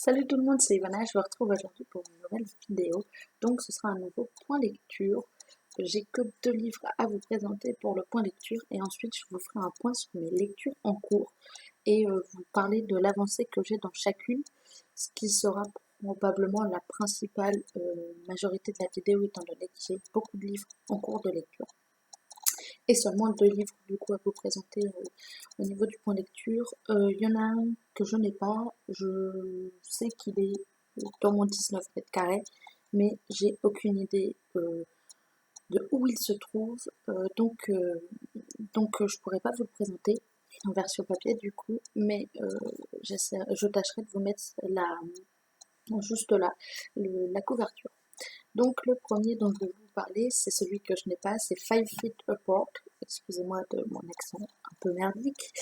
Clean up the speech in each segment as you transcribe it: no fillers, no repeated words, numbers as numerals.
Salut tout le monde, c'est Ivana, je vous retrouve aujourd'hui pour une nouvelle vidéo. Donc ce sera un nouveau point lecture. J'ai que deux livres à vous présenter pour le point lecture et ensuite je vous ferai un point sur mes lectures en cours et vous parler de l'avancée que j'ai dans chacune, ce qui sera probablement la principale majorité de la vidéo étant donné que j'ai beaucoup de livres en cours de lecture et seulement deux livres du coup à vous présenter au niveau du point lecture. Il y en a un que je n'ai pas, je sais qu'il est dans mon 19 mètres carrés, mais j'ai aucune idée de où il se trouve, donc je pourrais pas vous le présenter en version papier du coup, mais je tâcherai de vous mettre juste là, la couverture. Donc le premier dont je vais vous parler, c'est celui que je n'ai pas, c'est Five Feet Apart. Excusez-moi de mon accent un peu merdique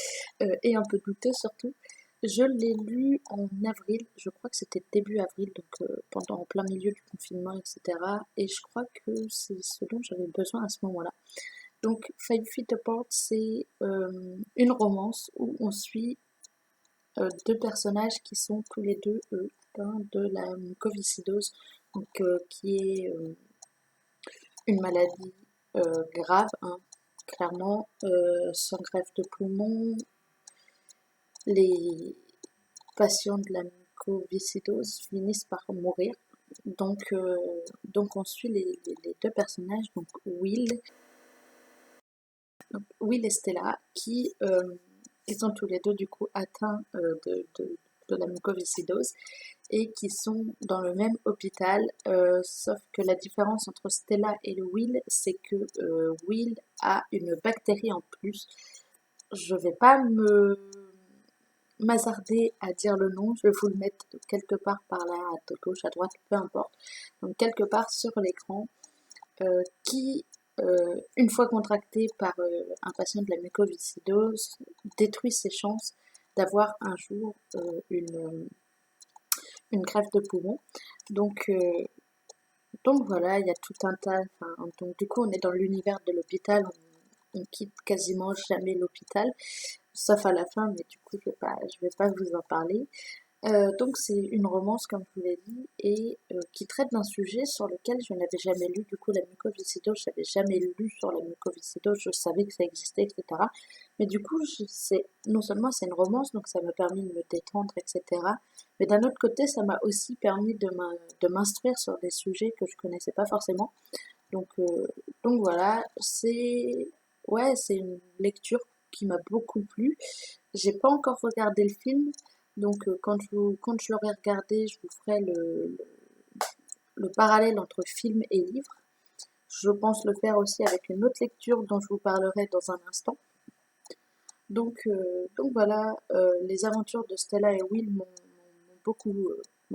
et un peu douteux surtout. Je l'ai lu en avril, je crois que c'était début avril, donc pendant en plein milieu du confinement, etc. Et je crois que c'est ce dont j'avais besoin à ce moment-là. Donc Five Feet Apart, c'est une romance où on suit deux personnages qui sont tous les deux atteints de la mucoviscidose, donc qui est une maladie grave, hein, clairement, sans greffe de poumon. Les patients de la mucoviscidose finissent par mourir. Donc on suit les deux personnages, donc Will et Stella, qui sont tous les deux du coup atteints de la mucoviscidose et qui sont dans le même hôpital, sauf que la différence entre Stella et le Will, c'est que Will a une bactérie en plus. Je vais pas m'hasarder à dire le nom, je vais vous le mettre quelque part par là, à gauche, à droite, peu importe. Donc quelque part sur l'écran, qui, une fois contracté par un patient de la mucoviscidose, détruit ses chances d'avoir un jour une greffe de poumon. Donc, euh, donc voilà, il y a tout un tas. Donc du coup, on est dans l'univers de l'hôpital. On quitte quasiment jamais l'hôpital, sauf à la fin, mais du coup, je vais pas vous en parler. Donc c'est une romance, comme je vous l'ai dit, et qui traite d'un sujet sur lequel je n'avais jamais lu. Du coup, la mucoviscidose, je n'avais jamais lu sur la mucoviscidose, je savais que ça existait, etc. Mais du coup, non seulement c'est une romance, donc ça m'a permis de me détendre, etc. Mais d'un autre côté, ça m'a aussi permis de m'instruire sur des sujets que je connaissais pas forcément. Donc, euh, donc voilà, c'est une lecture qui m'a beaucoup plu. J'ai pas encore regardé le film, donc quand je l'aurai regardé, je vous ferai le parallèle entre film et livre. Je pense le faire aussi avec une autre lecture dont je vous parlerai dans un instant. Donc voilà, les aventures de Stella et Will m'ont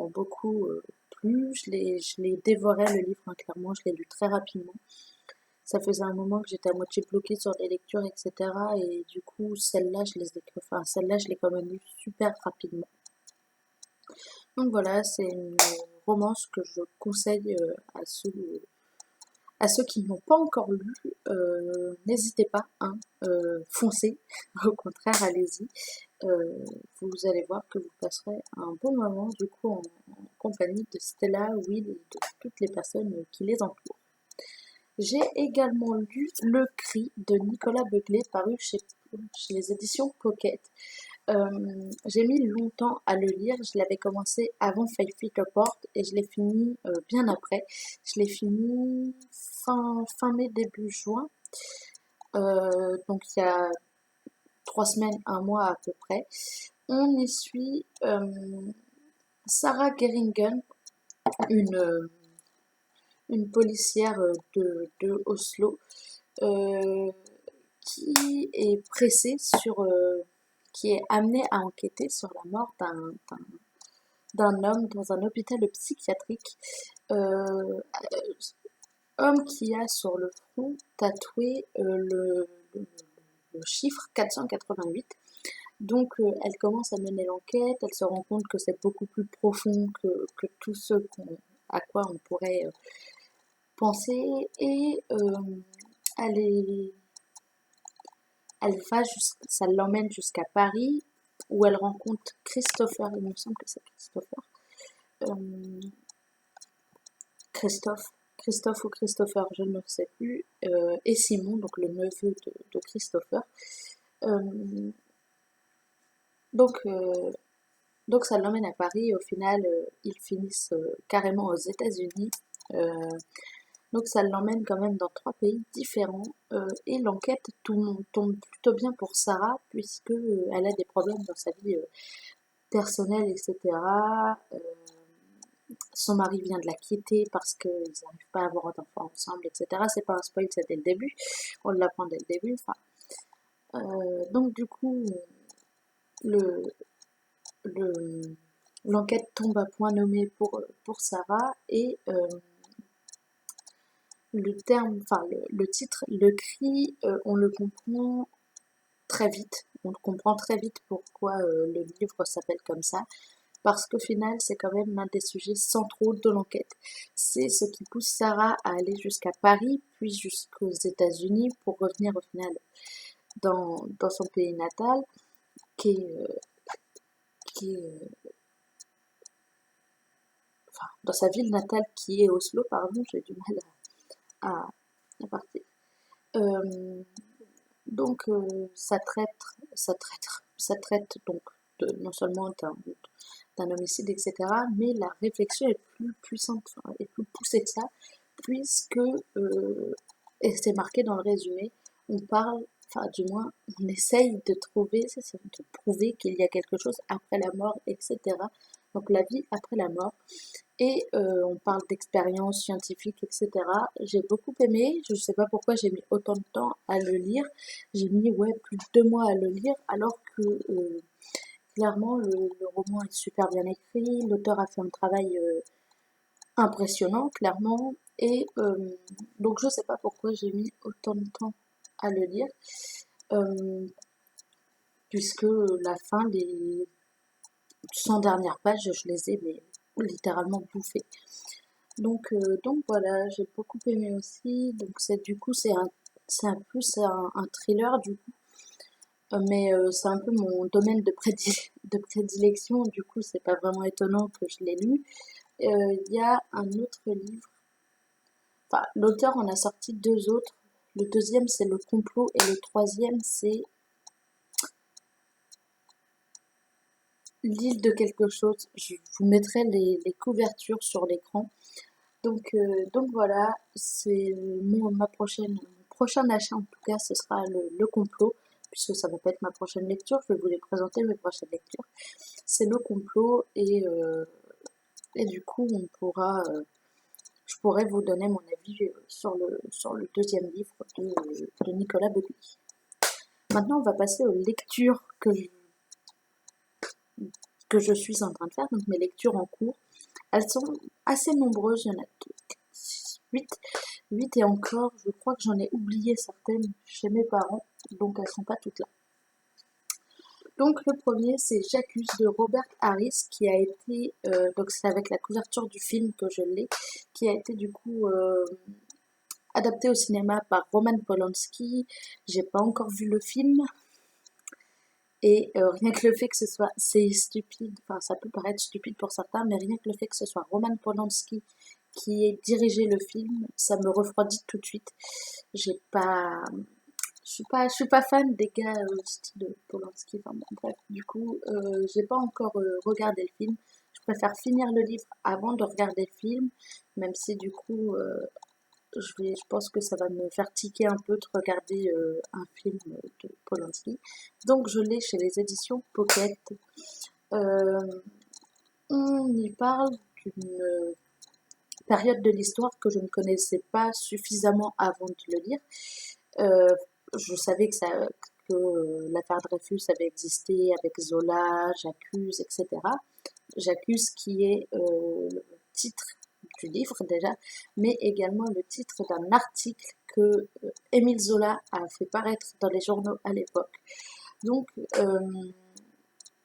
beaucoup plu. Je l'ai dévoré le livre, hein, clairement, je l'ai lu très rapidement. Ça faisait un moment que j'étais à moitié bloquée sur les lectures, etc. Et du coup, celle-là, je l'ai quand même lue super rapidement. Donc voilà, c'est une romance que je conseille à ceux qui n'ont pas encore lu. N'hésitez pas, hein, foncez. Au contraire, allez-y. Vous allez voir que vous passerez un bon moment du coup en compagnie de Stella, Will et de toutes les personnes qui les entourent. J'ai également lu Le Cri de Nicolas Beuglet, paru chez les éditions Pocket. J'ai mis longtemps à le lire, je l'avais commencé avant Five Feet Apart et je l'ai fini bien après. Je l'ai fini fin mai, début juin, donc il y a 3 semaines, un mois à peu près. On y suit Sarah Geringen, une, euh, une policière de Oslo, euh, qui est pressée qui est amenée à enquêter sur la mort d'un homme dans un hôpital psychiatrique, euh, homme qui a sur le front tatoué le chiffre 488. Donc elle commence à mener l'enquête, elle se rend compte que c'est beaucoup plus profond que tout ce à quoi on pourrait penser et elle est ça l'emmène jusqu'à Paris où elle rencontre Christopher, il me semble que c'est Christopher, Christophe ou Christopher, je ne sais plus, et Simon, donc le neveu de Christopher. Euh, donc, euh, donc ça l'emmène à Paris et au final, ils finissent carrément aux États-Unis. Euh, donc ça l'emmène quand même dans 3 pays différents et l'enquête tombe plutôt bien pour Sarah puisque elle a des problèmes dans sa vie personnelle, etc. Son mari vient de la quitter parce qu'ils n'arrivent pas à avoir d'enfants ensemble, etc. C'est pas un spoil, c'est dès le début. On l'apprend dès le début. Enfin, donc du coup, le, le, l'enquête tombe à point nommé pour Sarah et le terme, enfin le titre, le cri, on le comprend très vite. On comprend très vite pourquoi le livre s'appelle comme ça. Parce qu'au final, c'est quand même l'un des sujets centraux de l'enquête. C'est ce qui pousse Sarah à aller jusqu'à Paris, puis jusqu'aux États-Unis pour revenir au final dans son pays natal, qui est, qui est enfin, dans sa ville natale qui est Oslo, pardon, j'ai du mal à, à partir. Euh, donc, ça traite donc non seulement d'un homicide, etc., mais la réflexion est plus puissante, enfin, est plus poussée que ça, puisque, et c'est marqué dans le résumé, on parle, enfin du moins, on essaye de trouver, de prouver qu'il y a quelque chose après la mort, etc. Donc la vie après la mort. Et on parle d'expériences scientifiques, etc. J'ai beaucoup aimé, je ne sais pas pourquoi j'ai mis autant de temps à le lire. J'ai mis ouais, plus de 2 mois à le lire, alors que clairement le roman est super bien écrit, l'auteur a fait un travail impressionnant, clairement. Et donc je ne sais pas pourquoi j'ai mis autant de temps à le lire, euh, puisque la fin, les 100 dernières pages, je les ai mais, littéralement bouffées. Donc voilà, j'ai beaucoup aimé aussi. Donc c'est du coup c'est un plus un thriller du coup, mais c'est un peu mon domaine de prédilection. Du coup, c'est pas vraiment étonnant que je l'ai lu. Il y a un autre livre. Enfin, l'auteur en a sorti 2 autres. Le deuxième c'est Le Complot et le troisième c'est L'île de quelque chose. Je vous mettrai les couvertures sur l'écran. Donc voilà, c'est mon prochain achat en tout cas, ce sera le complot, puisque ça va pas être ma prochaine lecture, je vais vous les présenter mes prochaines lectures. C'est le complot et du coup je pourrais vous donner mon avis sur le deuxième livre de Nicolas Beguy. Maintenant on va passer aux lectures que je suis en train de faire, donc mes lectures en cours. Elles sont assez nombreuses, il y en a 8. 8 et encore, je crois que j'en ai oublié certaines chez mes parents, donc elles sont pas toutes là. Donc le premier c'est J'accuse de Robert Harris qui a été, donc c'est avec la couverture du film que je l'ai, qui a été du coup adapté au cinéma par Roman Polanski. J'ai pas encore vu le film et rien que le fait que ce soit, c'est stupide, enfin ça peut paraître stupide pour certains, mais rien que le fait que ce soit Roman Polanski qui ait dirigé le film, ça me refroidit tout de suite. J'ai pas, je suis pas fan des gars style Polanski. Enfin bon, bref, du coup, j'ai pas encore regardé le film. Je préfère finir le livre avant de regarder le film, même si du coup, je pense que ça va me faire tiquer un peu de regarder un film de Polanski. Donc je l'ai chez les éditions Pocket. Euh, on y parle d'une période de l'histoire que je ne connaissais pas suffisamment avant de le lire. Euh, je savais que l'affaire Dreyfus avait existé avec Zola, J'accuse, etc. J'accuse qui est le titre du livre déjà, mais également le titre d'un article que Émile Zola a fait paraître dans les journaux à l'époque. Donc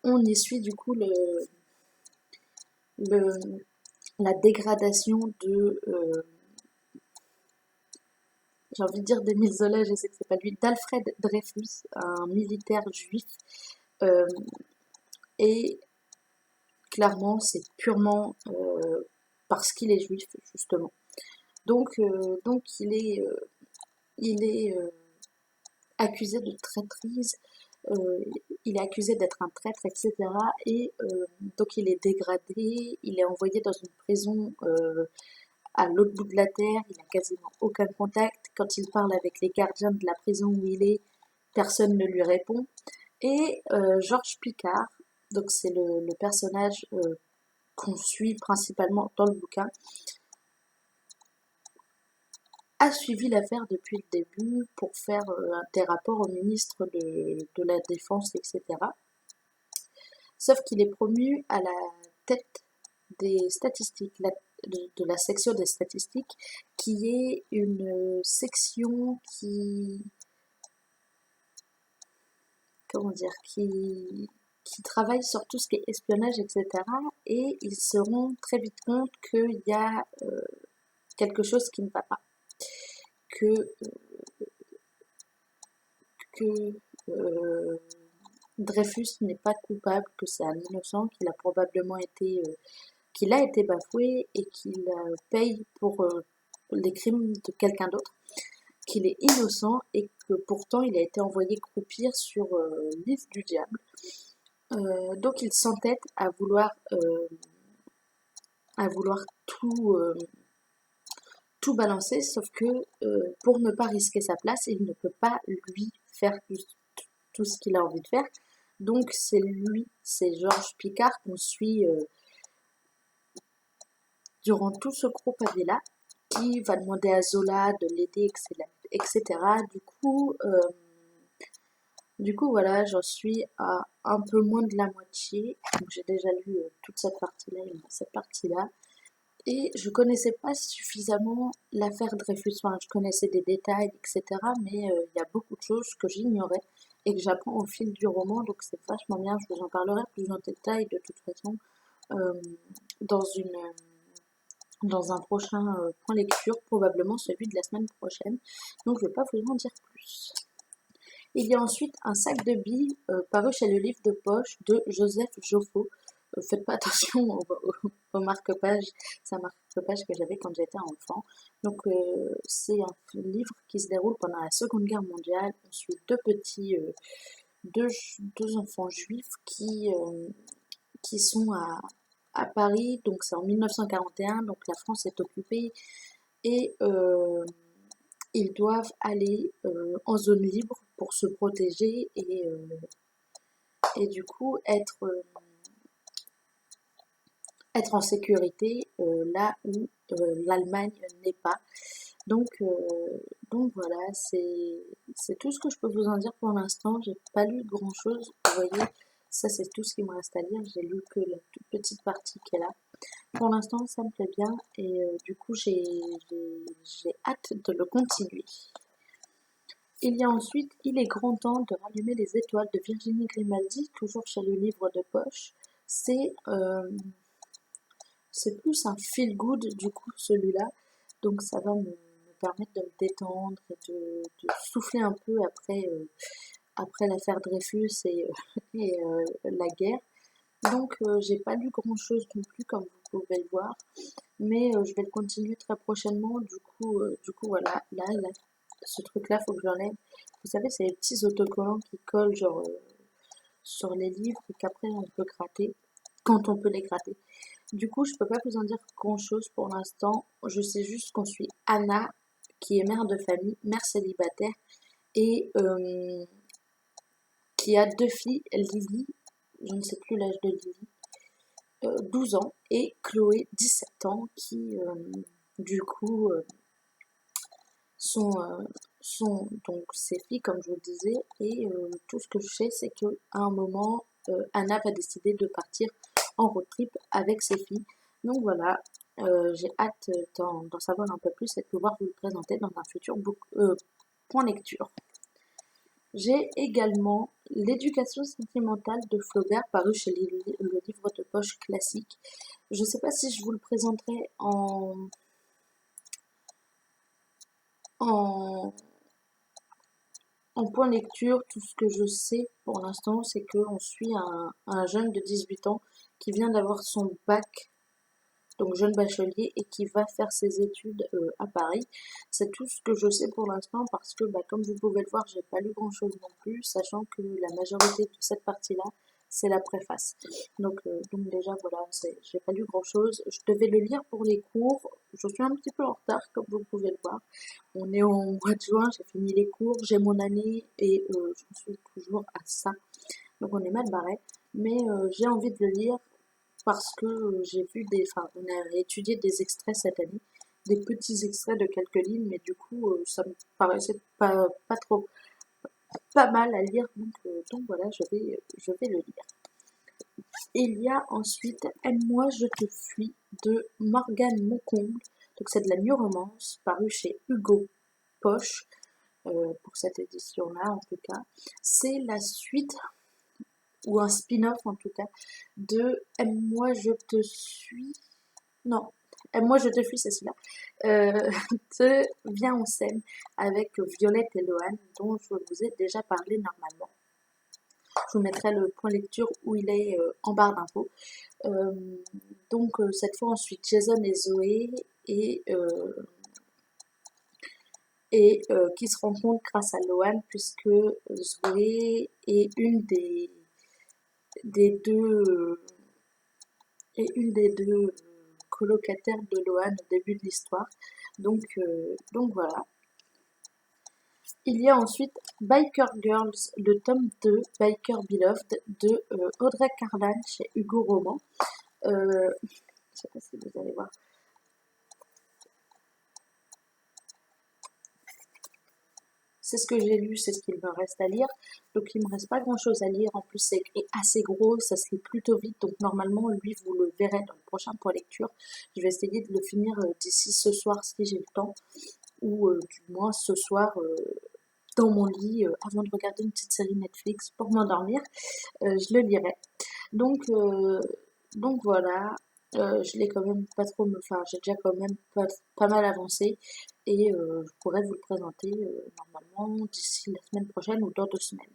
on y suit du coup le, la dégradation de j'ai envie de dire d'Émile Zola, je sais que c'est pas lui, d'Alfred Dreyfus, un militaire juif. Euh, et clairement, c'est purement parce qu'il est juif, justement. Donc il est accusé de traîtrise, il est accusé d'être un traître, etc. Et donc il est dégradé, il est envoyé dans une prison à l'autre bout de la terre, il n'a quasiment aucun contact. Quand il parle avec les gardiens de la prison où il est, personne ne lui répond. Et Georges Picard, donc c'est le personnage qu'on suit principalement dans le bouquin, a suivi l'affaire depuis le début pour faire des rapports au ministre de la Défense, etc. Sauf qu'il est promu à la tête des statistiques, de la section des statistiques, qui est une section comment dire, qui travaille sur tout ce qui est espionnage, etc. Et ils se rendent très vite compte qu'il y a quelque chose qui ne va pas, que que Dreyfus n'est pas coupable, que c'est un innocent, qu'il a probablement été, qu'il a été bafoué et qu'il paye pour les crimes de quelqu'un d'autre, qu'il est innocent et que pourtant il a été envoyé croupir sur l'île du diable. Donc il s'entête à vouloir tout balancer, sauf que pour ne pas risquer sa place, il ne peut pas lui faire tout ce qu'il a envie de faire. Donc c'est Georges Picard qu'on suit durant tout ce gros pavé-là, qui va demander à Zola de l'aider, etc. Du coup, voilà, j'en suis à un peu moins de la moitié. Donc j'ai déjà lu toute cette partie-là, il me reste cette partie-là. Et je connaissais pas suffisamment l'affaire Dreyfus. Enfin, je connaissais des détails, etc. Mais il y a beaucoup de choses que j'ignorais et que j'apprends au fil du roman. Donc c'est vachement bien. Je vous en parlerai plus en détail de toute façon euh, dans dans un prochain point lecture, probablement celui de la semaine prochaine. Donc je ne vais pas vous en dire plus. Il y a ensuite un sac de billes paru chez le livre de poche de Joseph Joffo. Faites pas attention au marque-page, c'est un marque-page que j'avais quand j'étais enfant. Donc c'est un livre qui se déroule pendant la Seconde Guerre mondiale. On suit deux enfants juifs qui sont à Paris, donc c'est en 1941, donc la France est occupée et ils doivent aller en zone libre pour se protéger et du coup être en sécurité là où l'Allemagne n'est pas. Donc, voilà, c'est tout ce que je peux vous en dire pour l'instant. J'ai pas lu grand chose. Vous voyez, ça c'est tout ce qui me reste à lire. J'ai lu que la toute petite partie qui est là. Pour l'instant, ça me plaît bien et du coup, j'ai hâte de le continuer. Il y a ensuite Il est grand temps de rallumer les étoiles de Virginie Grimaldi, toujours chez le livre de poche. C'est plus un feel good du coup celui-là, donc ça va me permettre de me détendre et de souffler un peu après l'affaire Dreyfus et la guerre. Donc j'ai pas lu grand chose non plus comme vous pouvez le voir, mais je vais le continuer très prochainement. Du coup voilà, là ce truc-là faut que j'enlève. Vous savez, c'est les petits autocollants qui collent genre sur les livres et qu'après on peut gratter quand on peut les gratter. Du coup, je peux pas vous en dire grand chose pour l'instant. Je sais juste qu'on suit Anna, qui est mère de famille, mère célibataire, et qui a deux filles, Lily, je ne sais plus l'âge de Lily, 12 ans, et Chloé, 17 ans, qui du coup sont, sont donc ses filles, comme je vous le disais, et tout ce que je sais, c'est qu'à un moment, Anna va décider de partir en road trip avec ses filles. Donc voilà, j'ai hâte d'en savoir un peu plus et de pouvoir vous le présenter dans un futur point lecture. J'ai également L'éducation sentimentale de Flaubert, paru chez le livre de poche classique. Je ne sais pas si je vous le présenterai en, en point lecture. Tout ce que je sais pour l'instant, c'est qu'on suit un jeune de 18 ans qui vient d'avoir son bac donc jeune bachelier, et qui va faire ses études à Paris. C'est tout ce que je sais pour l'instant parce que, bah, comme vous pouvez le voir, j'ai pas lu grand-chose non plus, sachant que la majorité de cette partie-là, c'est la préface. Donc déjà, voilà, j'ai pas lu grand-chose. Je devais le lire pour les cours. Je suis un petit peu en retard, comme vous pouvez le voir. On est au mois de juin, j'ai fini les cours, j'ai mon année et j'en suis toujours à ça. Donc on est mal barré. Mais j'ai envie de le lire parce que j'ai vu enfin, on a étudié des extraits cette année, des petits extraits de quelques lignes, mais du coup, ça me paraissait pas trop, pas mal à lire, donc voilà, je vais le lire. Il y a ensuite Aime-moi, je te fuis de Morgane Moncomble, donc c'est de la new romance, paru chez Hugo Poche, pour cette édition-là en tout cas. C'est la suite, ou un spin-off en tout cas, de Aime-moi, je te suis. Non, Moi je te fuis, c'est celui-là. De Viens on s'aime avec Violette et Lohan, dont je vous ai déjà parlé normalement. Je vous mettrai le point lecture où il est en barre d'infos. Cette fois ensuite Jason et Zoé qui se rencontrent grâce à Lohan puisque Zoé est des deux une des deux colocataires de Lohan au début de l'histoire. Donc voilà. Il y a ensuite Biker Girls, le tome 2, Biker Beloved, de Audrey Carlan chez Hugo Roman. Je ne sais pas si vous allez voir. C'est ce que j'ai lu, c'est ce qu'il me reste à lire. Donc il me reste pas grand chose à lire. En plus c'est écrit assez gros, ça se lit plutôt vite. Donc normalement lui vous le verrez dans le prochain point lecture. Je vais essayer de le finir d'ici ce soir si j'ai le temps. Ou du moins ce soir dans mon lit avant de regarder une petite série Netflix pour m'endormir. Je le lirai. Donc, euh, donc voilà, je l'ai quand même pas trop, enfin j'ai déjà quand même pas mal avancé et je pourrais vous le présenter normalement d'ici la semaine prochaine ou dans 2 semaines.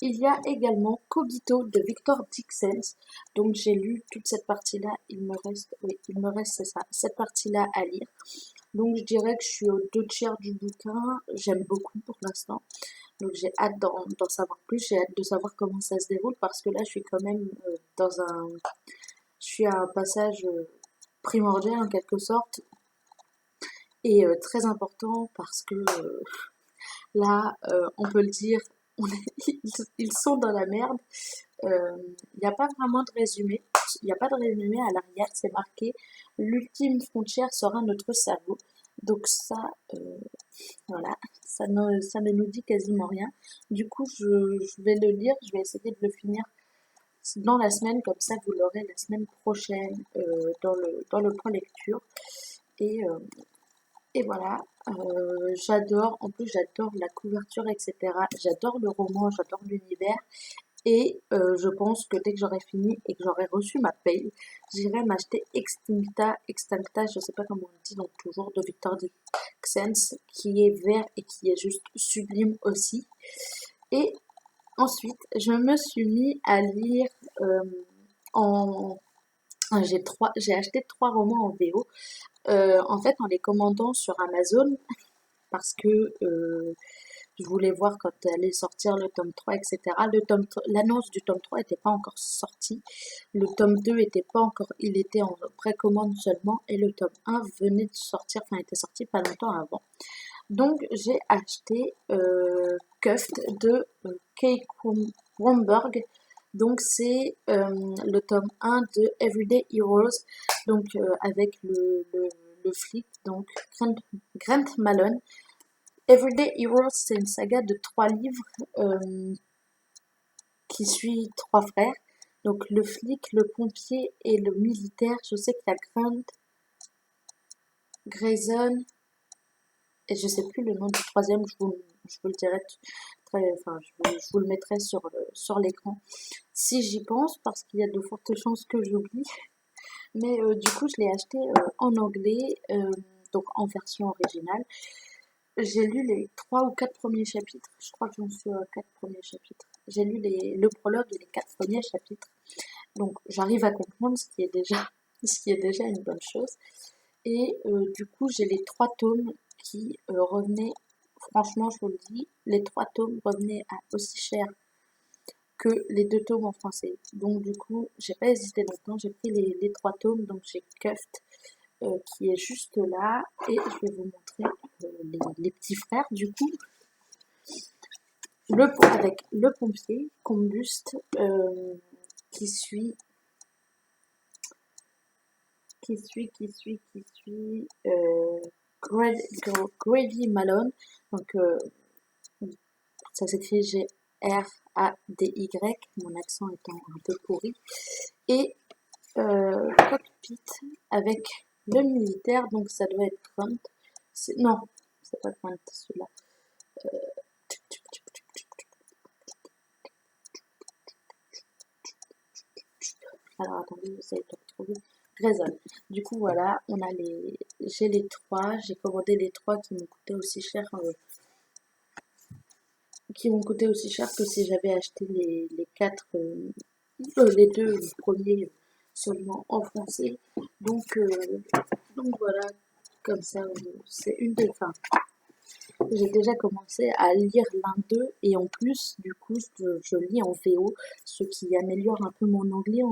Il y a également Cogito de Victor Dixens, donc j'ai lu toute cette partie-là, il me reste c'est ça, cette partie-là à lire. Donc je dirais que je suis aux 2 tiers du bouquin, j'aime beaucoup pour l'instant. Donc j'ai hâte d'en savoir plus, j'ai hâte de savoir comment ça se déroule parce que là je suis quand même je suis à un passage primordial en quelque sorte et très important parce que là on peut le dire, ils sont dans la merde. Il n'y a pas vraiment de résumé, il n'y a pas de résumé à l'arrière, c'est marqué l'ultime frontière sera notre cerveau. Donc ça, voilà, ça ne nous dit quasiment rien. Du coup, je vais le lire, je vais essayer de le finir dans la semaine, comme ça vous l'aurez la semaine prochaine dans le point lecture. Et, euh, et voilà, en plus j'adore la couverture, etc. J'adore le roman, j'adore l'univers. Et je pense que dès que j'aurai fini et que j'aurai reçu ma paye, j'irai m'acheter Extincta, je sais pas comment on dit, donc toujours de Victor Dixens, qui est vert et qui est juste sublime aussi. Et ensuite, je me suis mis à lire en... J'ai acheté 3 romans en VO, en fait en les commandant sur Amazon, parce que je voulais voir quand allait sortir le tome 3, etc. L'annonce du tome 3 n'était pas encore sortie. Le tome 2 était pas encore, il était en précommande seulement. Et le tome 1 venait de sortir, enfin était sorti pas longtemps avant. Donc j'ai acheté Cuffed de Kay Kromberg. Donc c'est le tome 1 de Everyday Heroes, donc avec le flic, donc Grant Malone. Everyday Heroes, c'est une saga de 3 livres qui suit 3 frères. Donc le flic, le pompier et le militaire. Je sais qu'il y a Grant, Grayson, et je sais plus le nom du troisième, je vous le dirai enfin, je vous le mettrai sur l'écran si j'y pense, parce qu'il y a de fortes chances que j'oublie. Mais du coup, je l'ai acheté en anglais, donc en version originale. J'ai lu les 3 ou 4 premiers chapitres. Je crois que j'en suis aux 4 premiers chapitres. J'ai lu le prologue et les 4 premiers chapitres. Donc j'arrive à comprendre, ce qui est déjà ce qui est déjà une bonne chose. Et du coup, j'ai les 3 tomes qui revenaient, franchement, je vous le dis, les 3 tomes revenaient à aussi cher que les 2 tomes en français. Donc du coup, j'ai pas hésité longtemps, j'ai pris les 3 tomes, donc j'ai Cuffed qui est juste là, et je vais vous montrer les petits frères du coup, avec le pompier, Combuste, qui suit, Grady Malone, donc ça s'écrit Grady, mon accent étant un peu pourri, et Cockpit avec le militaire, donc ça doit être Grunt. Non, c'est pas Grunt celui-là. Alors attendez, j'essaie de retrouver. Grayson. Du coup voilà, j'ai les 3, j'ai commandé les 3 qui m'ont coûté aussi cher, que si j'avais acheté les 4, les 2 premiers seulement en français. Donc, voilà, comme ça, c'est une des fins. J'ai déjà commencé à lire l'un d'eux et en plus, du coup, je lis en VO, ce qui améliore un peu mon anglais,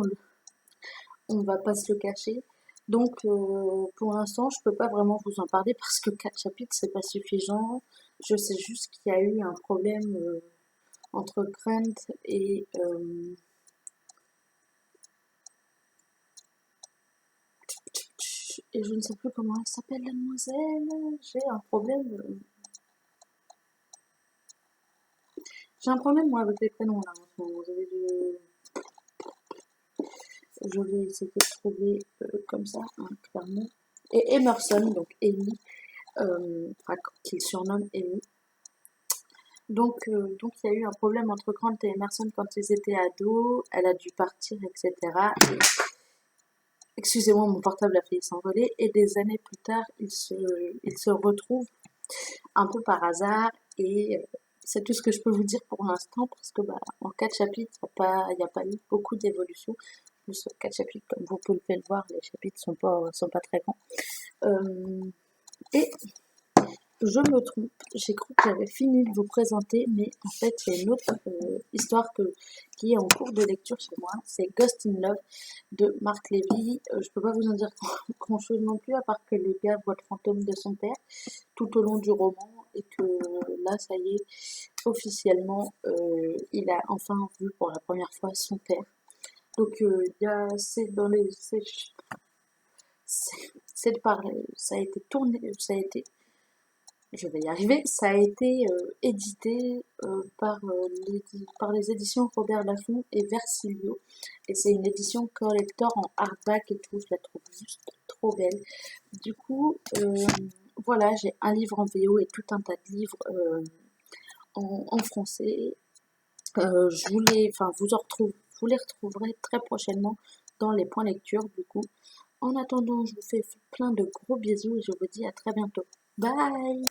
on va pas se le cacher. Donc, pour l'instant, je peux pas vraiment vous en parler parce que 4 chapitres, c'est pas suffisant. Je sais juste qu'il y a eu un problème entre Grant et je ne sais plus comment elle s'appelle, la demoiselle. J'ai un problème moi avec les prénoms là en ce moment. Je vais essayer de trouver comme ça, hein, clairement. Et Emerson, donc Amy, qu'il surnomme Amy. Donc il y a eu un problème entre Grant et Emerson quand ils étaient ados. Elle a dû partir, etc. Et, excusez-moi, mon portable a failli s'envoler. Et des années plus tard, ils se retrouvent un peu par hasard. Et c'est tout ce que je peux vous dire pour l'instant parce que en 4 chapitres, il n'y a pas eu beaucoup d'évolution. Plus 4 chapitres, comme vous pouvez le voir, les chapitres sont pas très grands. Et je me trompe, j'ai cru que j'avais fini de vous présenter, mais en fait, il y a une autre histoire qui est en cours de lecture chez moi. C'est Ghost in Love de Marc Levy. Je peux pas vous en dire grand chose non plus, à part que le gars voit le fantôme de son père tout au long du roman, et que là, ça y est, officiellement, il a enfin vu pour la première fois son père. Donc, ça a été tourné, je vais y arriver, ça a été édité par les éditions Robert Laffont et Versilio. Et c'est une édition collector en hardback et tout, je la trouve juste trop belle. Du coup, voilà, j'ai un livre en VO et tout un tas de livres en français. Vous les retrouverez très prochainement dans les points lecture du coup. En attendant, je vous fais plein de gros bisous et je vous dis à très bientôt. Bye!